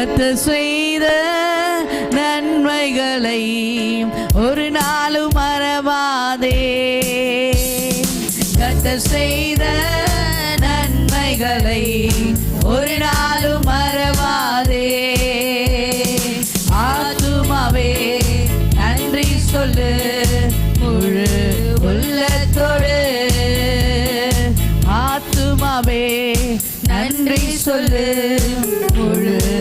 கர்த்தர் செய்த நன்மைகளை ஒரு நாளும் மறவாதே. கர்த்தர் செய்த நன்மைகளை ஒரு நாளும் மறவாதே. ஆத்துமாவே நன்றி சொல்லு முழு உள்ளத்தோடு. ஆத்துமாவே நன்றி சொல்லு முழு